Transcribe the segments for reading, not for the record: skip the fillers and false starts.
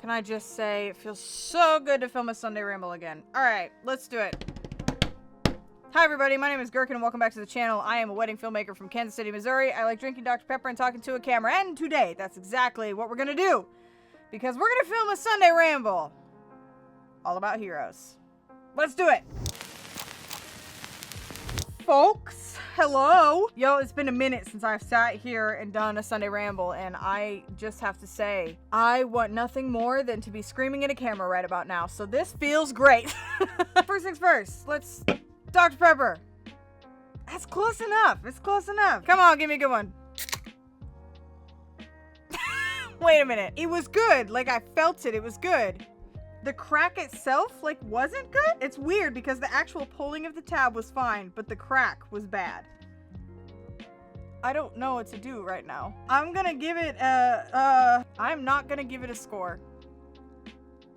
Can I just say, it feels so good to film a Sunday Ramble again. All right, let's do it. Hi everybody, my name is Gherkin and welcome back to the channel. I am a wedding filmmaker from Kansas City, Missouri. I like drinking Dr. Pepper and talking to a camera, and today, that's exactly what we're gonna do. Because we're gonna film a Sunday Ramble. All about heroes. Let's do it! Folks, hello! Yo, it's been a minute since I've sat here and done a Sunday Ramble, and I just have to say, I want nothing more than to be screaming at a camera right about now, so this feels great. First things first, let's... Dr. Pepper. That's close enough. It's close enough. Come on, give me a good one. Wait a minute. It was good. Like, I felt it. It was good. The crack itself, like, wasn't good? It's weird because the actual pulling of the tab was fine, but the crack was bad. I don't know what to do right now. I'm gonna give it I'm not gonna give it a score. I'm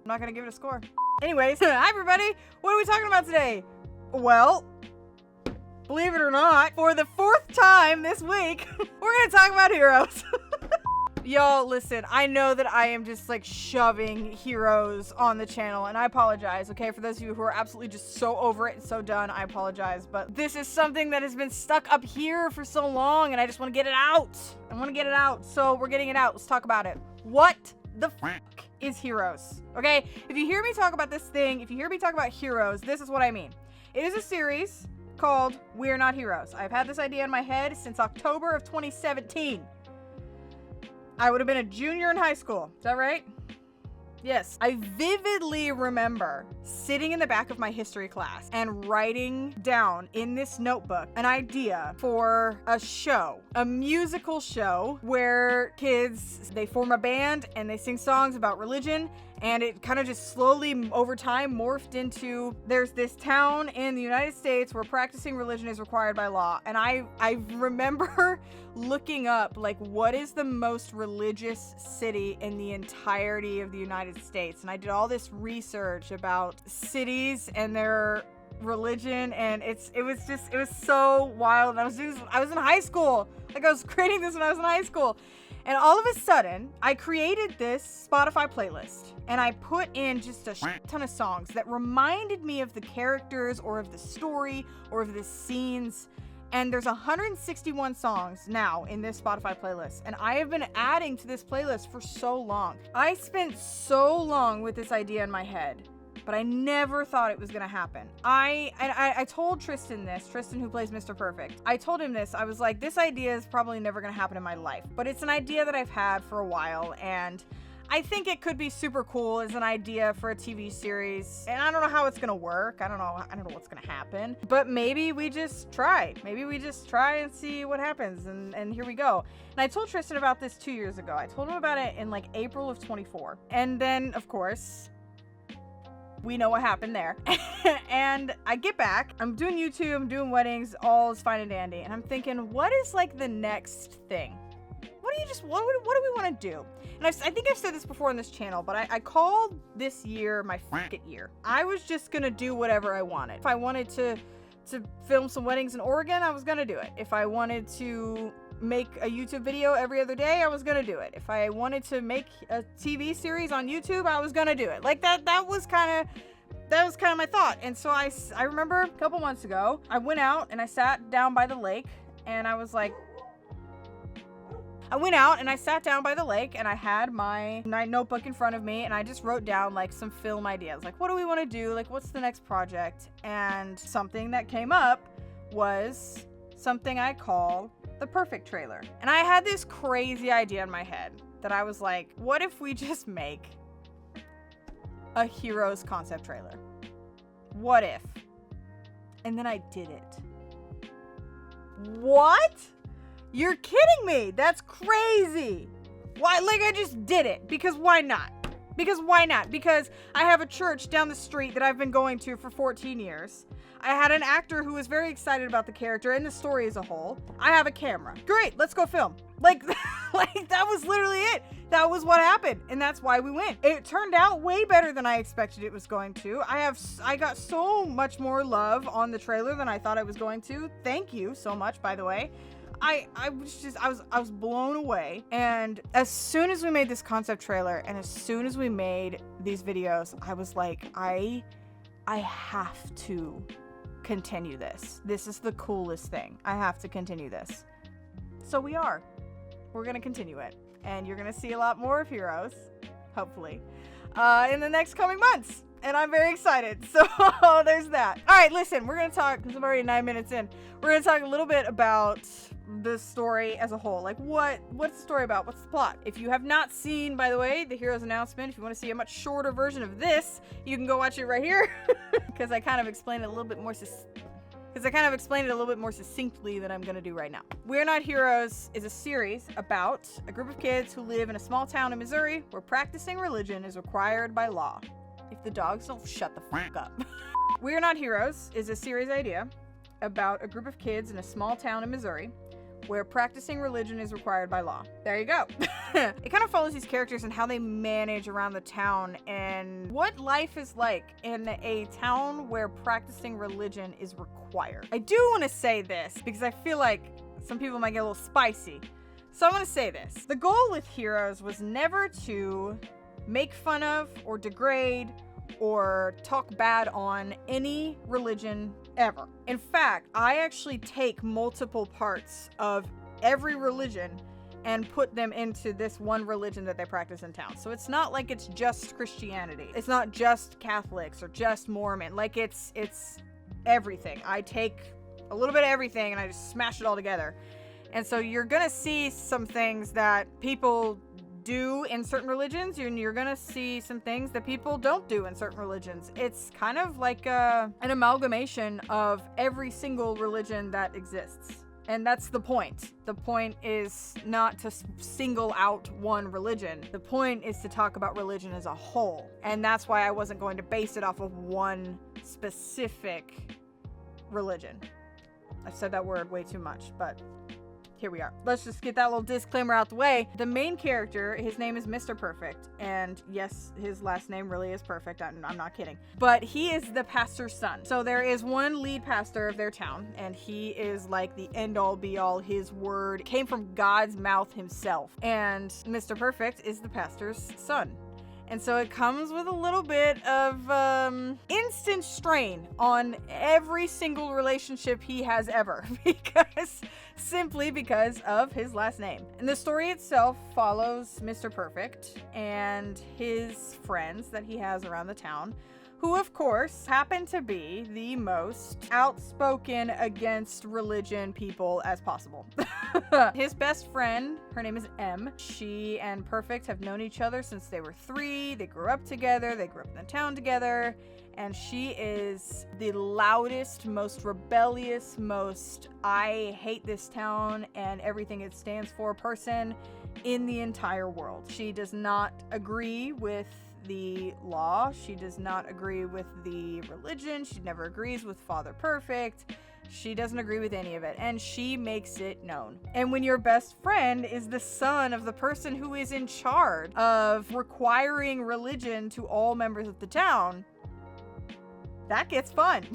not gonna give it a score. Anyways, hi everybody. What are we talking about today? Well, believe it or not, for the 4th time this week, we're gonna talk about Heroes. Y'all, listen, I know that I am just like shoving Heroes on the channel, and I apologize, okay? For those of you who are absolutely just so over it and so done, I apologize, but this is something that has been stuck up here for so long, and I just want to get it out. I want to get it out, so we're getting it out. Let's talk about it. What the fuck is Heroes? Okay? If you hear me talk about this thing, if you hear me talk about Heroes, this is what I mean. It is a series called We're Not Heroes. I've had this idea in my head since October of 2017. I would have been a junior in high school. Is that right? Yes. I vividly remember sitting in the back of my history class and writing down in this notebook an idea for a show, a musical show where kids, they form a band and they sing songs about religion. And it kind of just slowly, over time, morphed into, there's this town in the United States where practicing religion is required by law. And I remember looking up, like, what is the most religious city in the entirety of the United States? And I did all this research about cities and their religion, and it was so wild. I was in high school. Like, I was creating this when I was in high school. And all of a sudden, I created this Spotify playlist, and I put in just a ton of songs that reminded me of the characters or of the story or of the scenes. And there's 161 songs now in this Spotify playlist, and I have been adding to this playlist for so long. I spent so long with this idea in my head, but I never thought it was gonna happen. I told Tristan this, Tristan who plays Mr. Perfect. I told him this, I was like, this idea is probably never gonna happen in my life, but it's an idea that I've had for a while, and I think it could be super cool as an idea for a TV series. And I don't know how it's gonna work. I don't know what's gonna happen, but maybe we just try. Maybe we just try and see what happens, and here we go. And I told Tristan about this 2 years ago. I told him about it in like April of 24. And then, of course, we know what happened there. And I get back, I'm doing YouTube, I'm doing weddings, all is fine and dandy. And I'm thinking, what is like the next thing? What do we want to do? And I think I've said this before on this channel, but I called this year my f***it year. I was just gonna do whatever I wanted. If I wanted to film some weddings in Oregon, I was gonna do it. If I wanted to make a YouTube video every other day, I was gonna do it. If I wanted to make a TV series on YouTube, I was gonna do it. Like that was kind of my thought. And so I remember a couple months ago, I went out and I sat down by the lake, and I was like, I went out and I sat down by the lake, and I had my notebook in front of me, and I just wrote down like some film ideas. Like, what do we want to do? Like, what's the next project? And something that came up was something I call the perfect trailer. And I had this crazy idea in my head that I was like, what if we just make a Heroes concept trailer? What if? And then I did it. What? You're kidding me. That's crazy. Why? Like, I just did it. Because why not? Because why not? Because I have a church down the street that I've been going to for 14 years. I had an actor who was very excited about the character and the story as a whole. I have a camera. Great, let's go film. Like that was literally it. That was what happened, and that's why we went. It turned out way better than I expected it was going to. I got so much more love on the trailer than I thought I was going to. Thank you so much, by the way. I was blown away. And as soon as we made this concept trailer and as soon as we made these videos, I was like, I have to continue this. This is the coolest thing. I have to continue this. So we're gonna continue it, and you're gonna see a lot more of Heroes, hopefully, in the next coming months. And I'm very excited. So there's that. All right, listen, we're gonna talk, because I'm already 9 minutes in. We're gonna talk a little bit about the story as a whole. Like, what's the story about? What's the plot? If you have not seen, by the way, the Heroes announcement, if you want to see a much shorter version of this, you can go watch it right here, because I kind of explained it a little bit more succinctly than I'm going to do right now. We're Not Heroes is a series about a group of kids who live in a small town in Missouri where practicing religion is required by law. If the dogs don't shut the fuck up. We're Not Heroes is a series idea about a group of kids in a small town in Missouri where practicing religion is required by law. There you go. It kind of follows these characters and how they manage around the town and what life is like in a town where practicing religion is required. I do want to say this because I feel like some people might get a little spicy. So I want to say this. The goal with Heroes was never to make fun of or degrade or talk bad on any religion ever. In fact, I actually take multiple parts of every religion and put them into this one religion that they practice in town. So it's not like it's just Christianity. It's not just Catholics or just Mormon. Like it's everything. I take a little bit of everything and I just smash it all together. And so you're gonna see some things that people do in certain religions, and you're gonna see some things that people don't do in certain religions. It's kind of like an amalgamation of every single religion that exists. And that's the point. The point is not to single out one religion. The point is to talk about religion as a whole. And that's why I wasn't going to base it off of one specific religion. I've said that word way too much, but here we are. Let's just get that little disclaimer out the way. The main character, his name is Mr. Perfect, and yes, his last name really is Perfect. I'm not kidding. But he is the pastor's son. So there is one lead pastor of their town, and he is like the end-all be-all. His word came from God's mouth himself. And Mr. Perfect is the pastor's son. And so it comes with a little bit of instant strain on every single relationship he has ever, simply because of his last name. And the story itself follows Mr. Perfect and his friends that he has around the town, who of course happen to be the most outspoken against religion people as possible. His best friend, her name is M. She and Perfect have known each other since they were 3. They grew up together, they grew up in the town together, and she is the loudest, most rebellious, most I hate this town and everything it stands for person in the entire world. She does not agree with the law. She does not agree with the religion. She never agrees with Father Perfect. She doesn't agree with any of it, and she makes it known. And when your best friend is the son of the person who is in charge of requiring religion to all members of the town, that gets fun.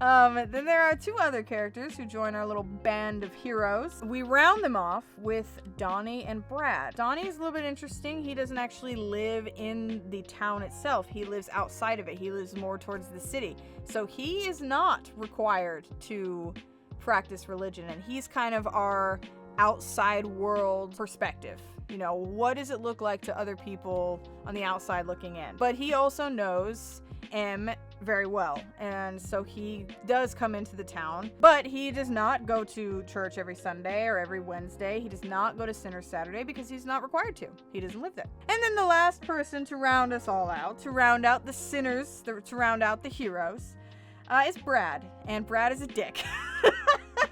Then there are 2 other characters who join our little band of heroes. We round them off with Donnie and Brad. Donnie is a little bit interesting. He doesn't actually live in the town itself. He lives outside of it. He lives more towards the city. So he is not required to practice religion, and he's kind of our outside world perspective. You know, what does it look like to other people on the outside looking in? But he also knows M very well, and so he does come into the town, but he does not go to church every Sunday or every Wednesday. He does not go to Sinner Saturday because he's not required to. He doesn't live there. And then the last person to round us all out, to round out the sinners, to round out the heroes, is Brad, and Brad is a dick.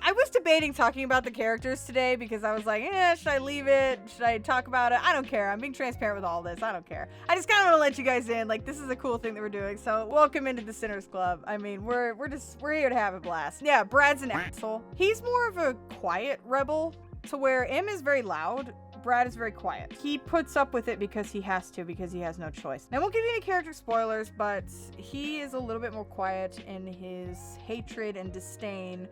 I was debating talking about the characters today because I was like, should I leave it? Should I talk about it? I don't care. I'm being transparent with all this. I don't care. I just kind of want to let you guys in. Like, this is a cool thing that we're doing. So welcome into the Sinners Club. I mean, we're here to have a blast. Yeah, Brad's an asshole. He's more of a quiet rebel, to where M is very loud. Brad is very quiet. He puts up with it because he has to, because he has no choice. I won't give you any character spoilers, but he is a little bit more quiet in his hatred and disdain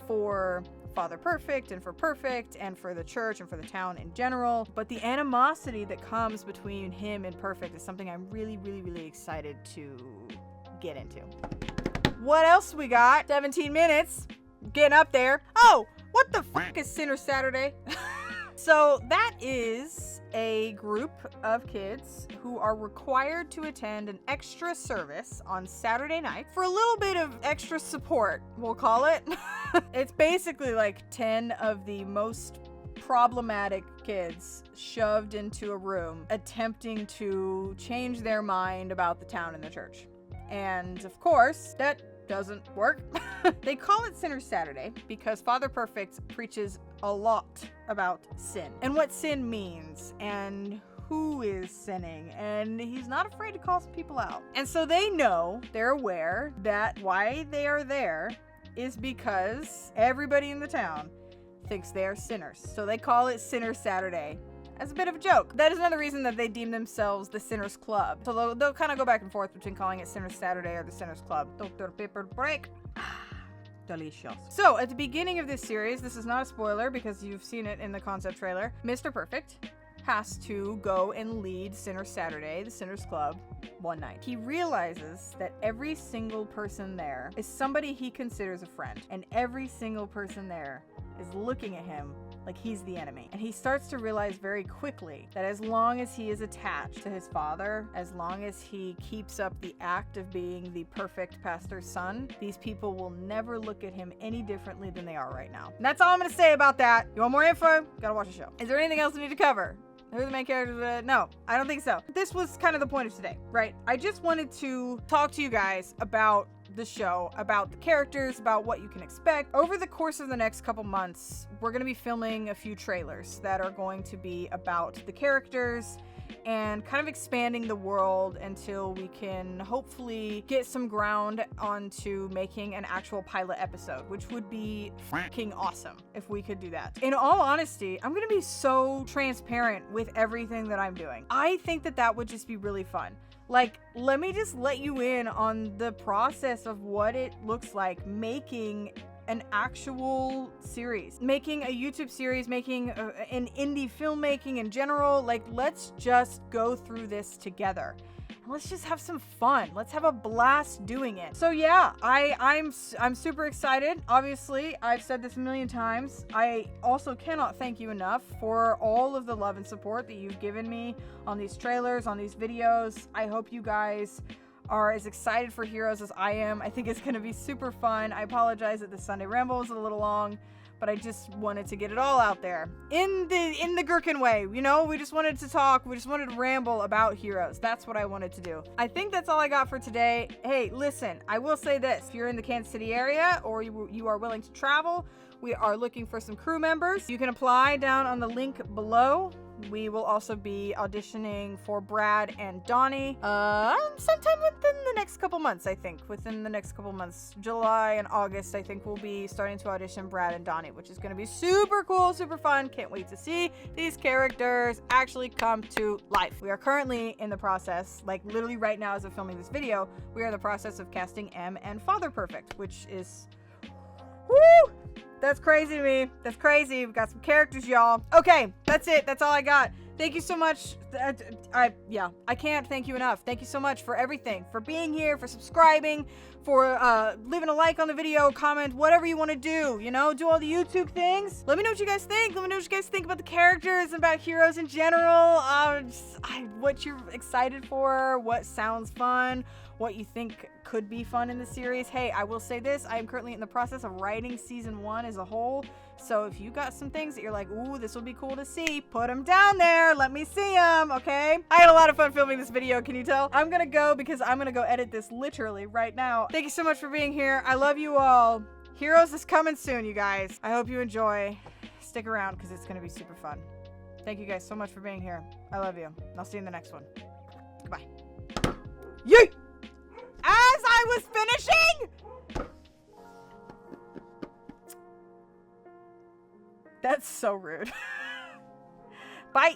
for Father Perfect and for the church and for the town in general. But the animosity that comes between him and Perfect is something I'm really, really, really excited to get into. What else we got? 17 minutes. Getting up there. Oh, what the fuck is Sinner Saturday? So that is a group of kids who are required to attend an extra service on Saturday night for a little bit of extra support, we'll call it. It's basically like 10 of the most problematic kids shoved into a room attempting to change their mind about the town and the church. And of course, that doesn't work. They call it Sinner Saturday because Father Perfect preaches a lot about sin and what sin means and who is sinning, and he's not afraid to call some people out. And so they're aware that why they are there is because everybody in the town thinks they are sinners. So they call it Sinner Saturday as a bit of a joke. That is another reason that they deem themselves the Sinners Club. So they'll kind of go back and forth between calling it Sinner Saturday or the Sinners Club. Dr. Pepper break. Delicious. So at the beginning of this series, this is not a spoiler because you've seen it in the concept trailer, Mr. Perfect has to go and lead Sinner Saturday, the Sinners Club, one night. He realizes that every single person there is somebody he considers a friend, and every single person there is looking at him like he's the enemy. And he starts to realize very quickly that as long as he is attached to his father, as long as he keeps up the act of being the perfect pastor's son, these people will never look at him any differently than they are right now. And that's all I'm gonna say about that. You want more info? Gotta watch the show. Is there anything else we need to cover? Who are the main characters? No, I don't think so. This was kind of the point of today, right? I just wanted to talk to you guys about the show, about the characters, about what you can expect. Over the course of the next couple months, we're going to be filming a few trailers that are going to be about the characters and kind of expanding the world until we can hopefully get some ground onto making an actual pilot episode, which would be fucking awesome if we could do that. In all honesty, I'm gonna be so transparent with everything that I'm doing. I think that would just be really fun. Like, let me just let you in on the process of what it looks like making an actual series, making a YouTube series, making an indie filmmaking in general. Like, let's just go through this together. And let's just have some fun. Let's have a blast doing it. So yeah, I'm super excited. Obviously, I've said this a million times. I also cannot thank you enough for all of the love and support that you've given me on these trailers, on these videos. I hope you guys are as excited for Heroes as I am. I think it's gonna be super fun. I apologize that the Sunday Ramble was a little long, but I just wanted to get it all out there in the Gherkin way. You know, we just wanted to talk. We just wanted to ramble about Heroes. That's what I wanted to do. I think that's all I got for today. Hey, listen, I will say this. If you're in the Kansas City area or you are willing to travel, we are looking for some crew members. You can apply down on the link below. We will also be auditioning for Brad and Donnie sometime within the next couple months, I think. Within the next couple months, July and August, I think we'll be starting to audition Brad and Donnie, which is going to be super cool, super fun. Can't wait to see these characters actually come to life. We are currently in the process, like literally right now as of filming this video, we are in the process of casting M and Father Perfect, which is... woo! That's crazy to me. That's crazy. We've got some characters, y'all. Okay, that's it. That's all I got. Thank you so much. I can't thank you enough. Thank you so much for everything, for being here, for subscribing, for leaving a like on the video, comment, whatever you want to do, you know, do all the YouTube things. Let me know what you guys think. Let me know what you guys think about the characters and about Heroes in general. What you're excited for, what sounds fun, what you think could be fun in the series. Hey, I will say this, I am currently in the process of writing season 1 as a whole, so if you got some things that you're like, ooh, this will be cool to see, put them down there, let me see them, okay? I had a lot of fun filming this video, can you tell? I'm gonna go because I'm gonna go edit this literally right now. Thank you so much for being here. I love you all. Heroes is coming soon, you guys. I hope you enjoy. Stick around because it's gonna be super fun. Thank you guys so much for being here. I love you. I'll see you in the next one. Goodbye. Yeet! As I was finishing! That's so rude. Bye.